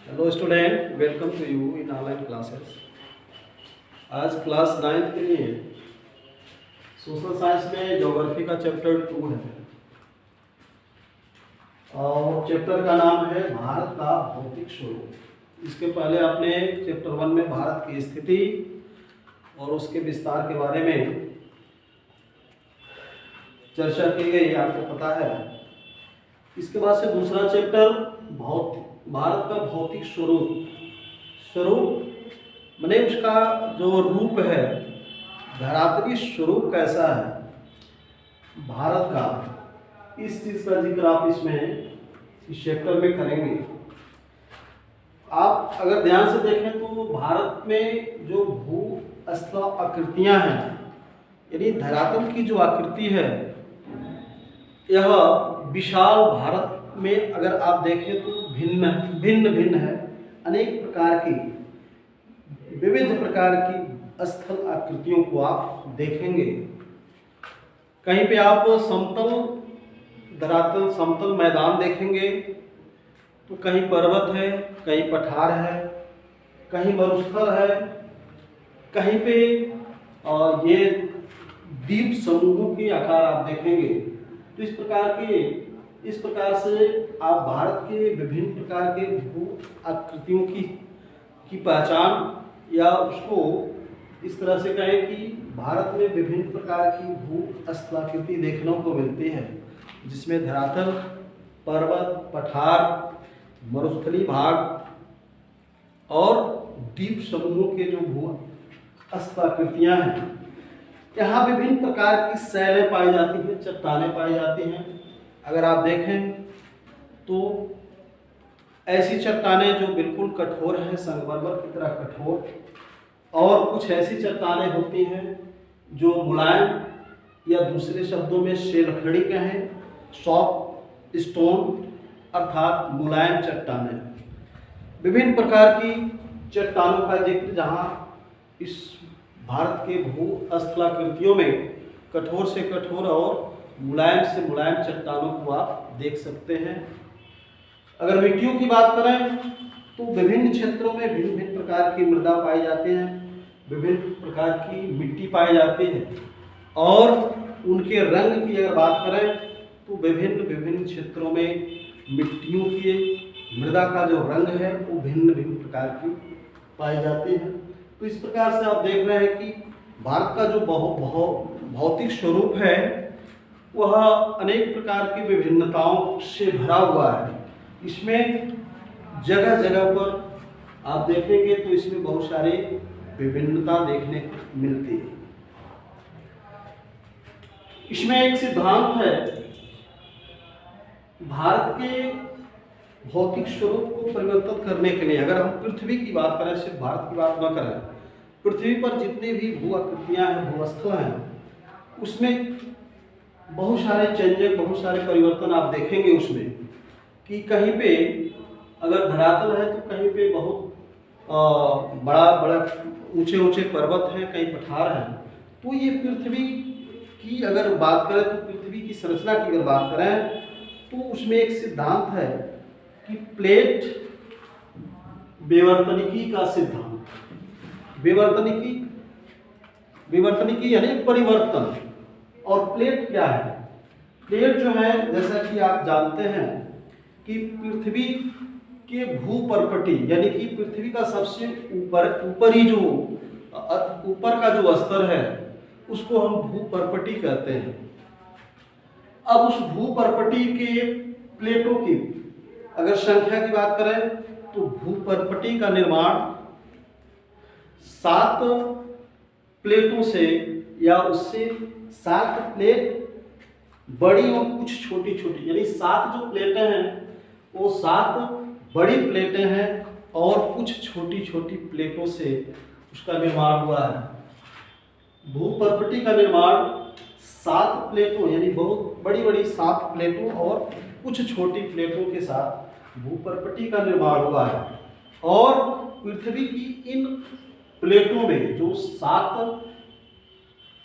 Hello student, welcome to you in online classes. आज class 9th के लिए social science में ज्योग्राफी का चैप्टर 2 है और चैप्टर का नाम है भारत का भौतिक स्वरूप। इसके पहले आपने चैप्टर 1 में भारत की स्थिति और उसके विस्तार के बारे में चर्चा की गई, आपको पता है। इसके बाद से दूसरा चैप्टर भारत का भौतिक स्वरूप माने उसका जो रूप है, धरातली स्वरूप कैसा है भारत का, इस चीज का जिक्र आप इस चैप्टर में करेंगे। आप अगर ध्यान से देखें तो भारत में जो भू आकृतियां हैं, यानी धरातल की जो आकृति है, यह विशाल भारत में अगर आप देखें तो भिन्न भिन्न है। अनेक प्रकार की विविध प्रकार की स्थल आकृतियों को आप देखेंगे। कहीं पे आप समतल धरातल समतल मैदान देखेंगे तो कहीं पर्वत है, कहीं पठार है, कहीं मरुस्थल है, कहीं पे ये द्वीप समूहों के आकार आप देखेंगे। तो इस प्रकार से आप भारत के विभिन्न प्रकार के भू आकृतियों की पहचान, या उसको इस तरह से कहें कि भारत में विभिन्न प्रकार की भू स्थलाकृति देखने को मिलती है, जिसमें धरातल, पर्वत, पठार, मरुस्थलीय भाग और द्वीप समूहों के जो भू स्थलाकृतियां हैं। यहाँ विभिन्न प्रकार की शैलें पाई जाती हैं, चट्टानें पाई जाती हैं। अगर आप देखें तो ऐसी चट्टानें जो बिल्कुल कठोर हैं, संगमरमर की तरह कठोर, और कुछ ऐसी चट्टानें होती हैं जो मुलायम, या दूसरे शब्दों में शेलखड़ी कहें, सॉफ्ट स्टोन अर्थात मुलायम चट्टानें। विभिन्न प्रकार की चट्टानों का जिक्र जहाँ इस भारत के भू स्थलाकृतियों में कठोर से कठोर और मुलायम से मुलायम चट्टानों को आप देख सकते हैं। अगर मिट्टियों की बात करें तो विभिन्न क्षेत्रों में भिन्न भिन्न प्रकार की मृदा पाई जाती हैं, विभिन्न प्रकार की मिट्टी पाई जाती है, और उनके रंग की अगर बात करें तो विभिन्न विभिन्न क्षेत्रों में मिट्टियों की मृदा का जो रंग है वो भिन्न भिन्न प्रकार की पाई जाती है। तो इस प्रकार से आप देख रहे हैं कि भारत का जो भौतिक स्वरूप है वह अनेक प्रकार की विभिन्नताओं से भरा हुआ है। इसमें जगह जगह पर आप देखेंगे तो इसमें बहुत सारी विभिन्नता देखने को मिलती है। इसमें एक सिद्धांत है, भारत के भौतिक स्वरूप को परिवर्तित करने के लिए। अगर हम पृथ्वी की बात करें, सिर्फ भारत की बात न करें, पृथ्वी पर जितनी भी भू आकृतियां हैं, भूवस्थल हैं, उसमें बहुत सारे चेंजेस, बहुत सारे परिवर्तन आप देखेंगे उसमें, कि कहीं पे अगर धरातल है तो कहीं पे बहुत बड़ा बड़ा ऊंचे ऊंचे पर्वत हैं, कहीं पठार हैं। तो ये पृथ्वी की अगर बात करें तो पृथ्वी की संरचना की अगर बात करें तो उसमें एक सिद्धांत है कि प्लेट विवर्तनिकी का सिद्धांत। विवर्तनिकी यानी परिवर्तन। और प्लेट क्या है? प्लेट जो है, जैसा कि आप जानते हैं कि पृथ्वी के भूपर्पटी, यानी कि पृथ्वी का सबसे ऊपरी जो ऊपर का जो स्तर है उसको हम भूपर्पटी कहते हैं। अब उस भूपर्पटी के प्लेटों की अगर संख्या की बात करें तो भूपर्पटी का निर्माण 7 प्लेटों से, या उससे 7 प्लेट बड़ी और कुछ छोटी छोटी, यानी 7 जो प्लेटें हैं वो 7 बड़ी प्लेटें हैं और कुछ छोटी छोटी प्लेटों से उसका निर्माण हुआ है। भूपर्पटी का निर्माण 7 प्लेटों, यानी बहुत बड़ी बड़ी 7 प्लेटों और कुछ छोटी प्लेटों के साथ भूपर्पटी का निर्माण हुआ है। और पृथ्वी की इन प्लेटों में जो 7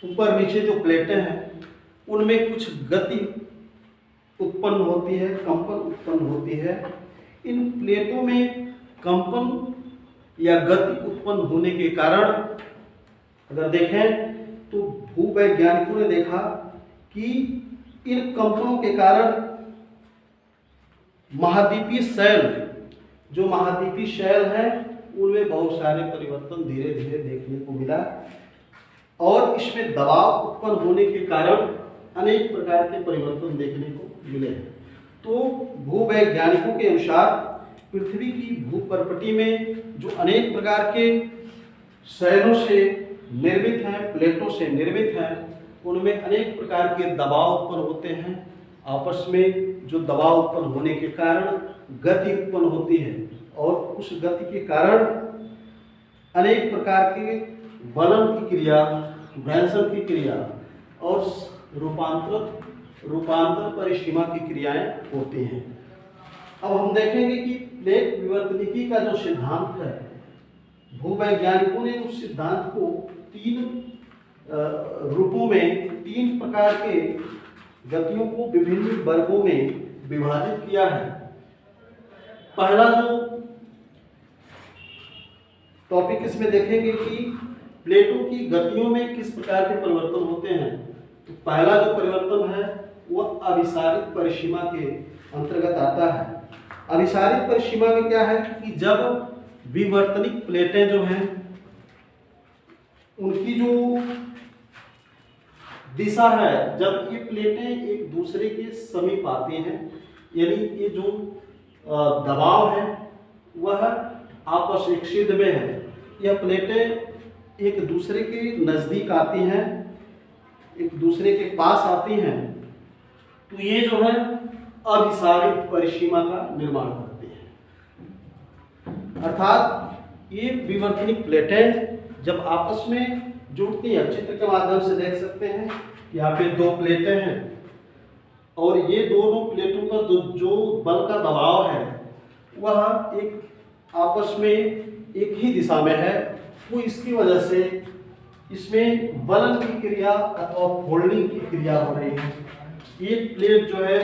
ऊपर नीचे जो प्लेटें हैं उनमें कुछ गति उत्पन्न होती है, कंपन उत्पन्न होती है। इन प्लेटों में कंपन या गति उत्पन्न होने के कारण अगर देखें तो भूवैज्ञानिकों ने देखा कि इन कंपनों के कारण महाद्वीपीय शैल, जो महाद्वीपीय शैल है उनमें बहुत सारे परिवर्तन धीरे धीरे देखने को मिला और इसमें दबाव उत्पन्न होने के कारण अनेक प्रकार के परिवर्तन देखने को मिले। तो भूवैज्ञानिकों के अनुसार पृथ्वी की भूपर्पटी में जो अनेक प्रकार के शैलों से निर्मित हैं, प्लेटों से निर्मित हैं, उनमें अनेक प्रकार के दबाव उत्पन्न होते हैं। आपस में जो दबाव उत्पन्न होने के कारण गति उत्पन्न होती है और उस गति के कारण अनेक प्रकार के वलन की क्रिया, भ्रंशन की क्रिया और रूपांतर परिसीमा की क्रियाएं होती हैं। अब हम देखेंगे कि प्लेट विवर्तनिकी का जो सिद्धांत है, भूवैज्ञानिकों ने उस सिद्धांत को तीन रूपों में, तीन प्रकार के गतियों को विभिन्न वर्गों में विभाजित किया है। पहला जो टॉपिक इसमें देखेंगे कि प्लेटों की गतियों में किस प्रकार के परिवर्तन होते हैं। तो पहला जो परिवर्तन है वह अभिसारित परिसीमा के अंतर्गत आता है। अभिसारित परिसीमा में क्या है कि जब विवर्तनिक प्लेटें जो हैं उनकी जो दिशा है, जब ये प्लेटें एक दूसरे के समीप आती हैं, यानी ये जो दबाव है वह आपस एक सिद्ध में है, यह प्लेटें एक दूसरे के नज़दीक आती हैं, एक दूसरे के पास आती हैं, तो ये जो है अभिसारित परिसीमा का निर्माण करती हैं। अर्थात ये विवर्तनिक प्लेटें जब आपस में जुड़ती हैं, चित्र के माध्यम से देख सकते हैं, यहाँ पे दो प्लेटें हैं और ये दोनों प्लेटों पर जो बल का दबाव है वह एक आपस में एक ही दिशा में है, वो इसकी वजह से इसमें वलन की क्रिया अथवा फोल्डिंग की क्रिया हो रही है। एक प्लेट जो है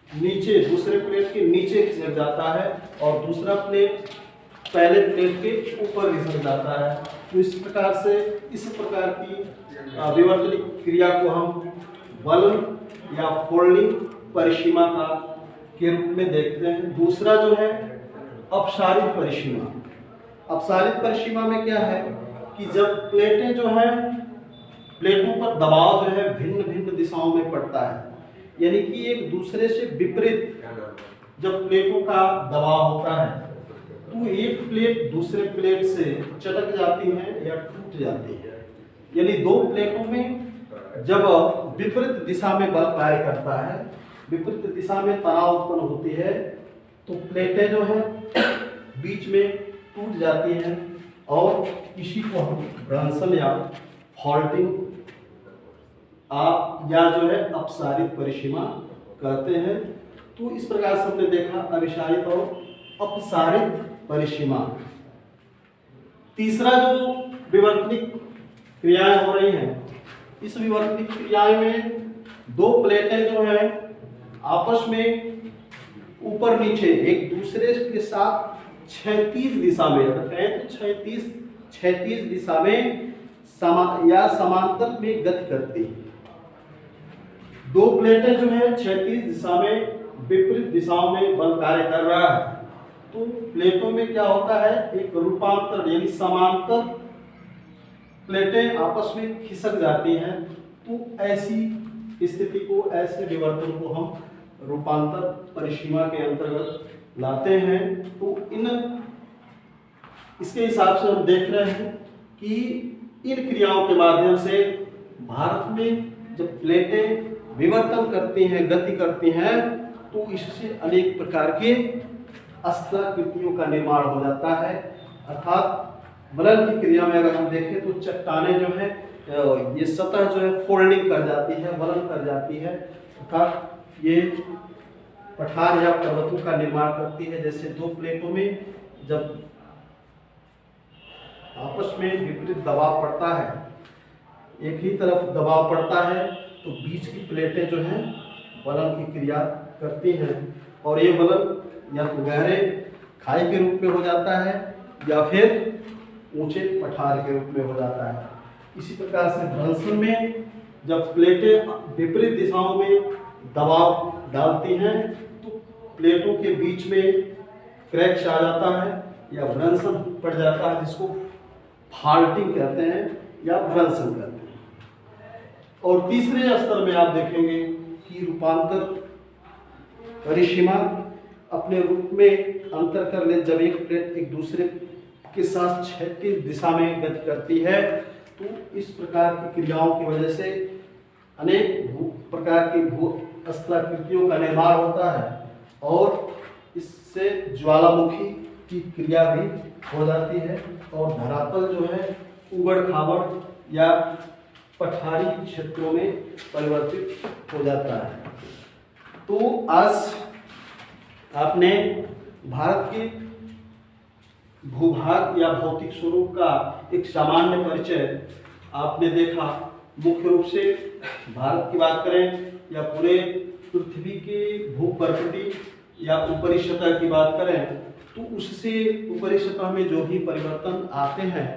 नीचे, दूसरे प्लेट के नीचे खिसक जाता है और दूसरा प्लेट पहले प्लेट के ऊपर खिसक जाता है। तो इस प्रकार से इस प्रकार की विवर्तनिक क्रिया को हम वलन या फोल्डिंग परिसीमा का के रूप में देखते हैं। दूसरा जो है अपसारित परिसीमा। अपसारित परिसीमा में क्या है कि जब प्लेटें जो हैं, प्लेटों पर दबाव जो है भिन्न भिन्न दिशाओं में पड़ता है, यानी कि एक दूसरे से विपरीत जब प्लेटों का दबाव होता है तो एक प्लेट दूसरे प्लेट से चटक जाती है या टूट जाती है। यानी दो प्लेटों में जब विपरीत दिशा में बल कार्य करता है, विपरीत दिशा में तनाव उत्पन्न होती है, तो प्लेटें जो है बीच में टूट जाती हैं और इसी को हम भ्रंशन या फॉल्टिंग या जो है अपसारित परिसीमा कहते हैं। तो इस प्रकार से हमने देखा अभिसारित और अपसारित परिसीमा। तीसरा जो विवर्तनिक क्रियाएं हो रही हैं, इस विवर्तनिक क्रियाएं में दो प्लेटें जो हैं आपस में ऊपर नीचे एक दूसरे के साथ क्षैतिज दिशा में, अगर कहें तो क्षैतिज दिशा में समांतर में गति करती है। दो प्लेटें जो है क्षैतिज दिशा में विपरीत दिशाओं में बल कार्य कर रहा है, तो प्लेटों में क्या होता है, एक रूपांतर यानी समांतर प्लेटें आपस में खिसक जाती हैं। तो ऐसी स्थिति को, ऐसे विवर्तन को हम रूपांतर परिसीमा के अंतर्गत लाते हैं। तो इसके हिसाब से हम देख रहे हैं कि इन क्रियाओं के माध्यम से भारत में जब प्लेटें विवर्तन करती हैं, गति करती हैं, तो इससे अनेक प्रकार के स्थलाकृतियों का निर्माण हो जाता है। अर्थात वलन की क्रिया में अगर हम देखें तो चट्टानें जो है, ये सतह जो है फोल्डिंग कर जाती है, वलन कर जाती है, अर्थात ये पठार या पर्वतों का निर्माण करती है। जैसे दो प्लेटों में जब आपस में विपरीत दबाव पड़ता है, एक ही तरफ दबाव पड़ता है, तो बीच की प्लेटें जो हैं वलन की क्रिया करती हैं और ये वलन या तो गहरे खाई के रूप में हो जाता है या फिर ऊंचे पठार के रूप में हो जाता है। इसी प्रकार से भ्रंशन में जब प्लेटें विपरीत दिशाओं में दबाव डालती हैं तो प्लेटों के बीच में क्रैक्स आ जाता है या भ्रंशन पड़ जाता है, जिसको फाल्टिंग कहते हैं या भ्रंशन कहते हैं। और तीसरे स्तर में आप देखेंगे कि रूपांतर परिसीमा अपने रूप में अंतर कर ले। जब एक प्लेट एक दूसरे के साथ क्षैतिज दिशा में गति करती है तो इस प्रकार की क्रियाओं की वजह से अनेक प्रकार की भू-स्थलाकृतियों का निर्माण होता है और इससे ज्वालामुखी की क्रिया भी हो जाती है और धरातल जो है उबड़ खाबड़ या पठारी क्षेत्रों में परिवर्तित हो जाता है। तो आज आपने भारत के भूभाग या भौतिक स्वरूप का एक सामान्य परिचय आपने देखा। मुख्य रूप से भारत की बात करें या पूरे पृथ्वी के भूपर्वती या ऊपरी सतह की बात करें तो उससे ऊपरी सतह में जो भी परिवर्तन आते हैं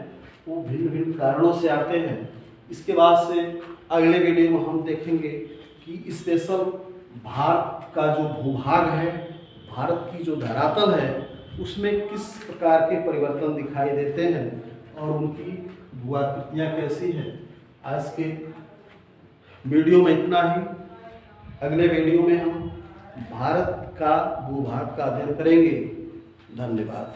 वो भिन्न भिन्न कारणों से आते हैं। इसके बाद से अगले वीडियो में हम देखेंगे कि स्पेशल भारत का जो भूभाग है, भारत की जो धरातल है, उसमें किस प्रकार के परिवर्तन दिखाई देते हैं और उनकी भूआकृतियाँ कैसी हैं। आज के वीडियो में इतना ही। अगले वीडियो में हम भारत का भूभाग का अध्ययन करेंगे। धन्यवाद।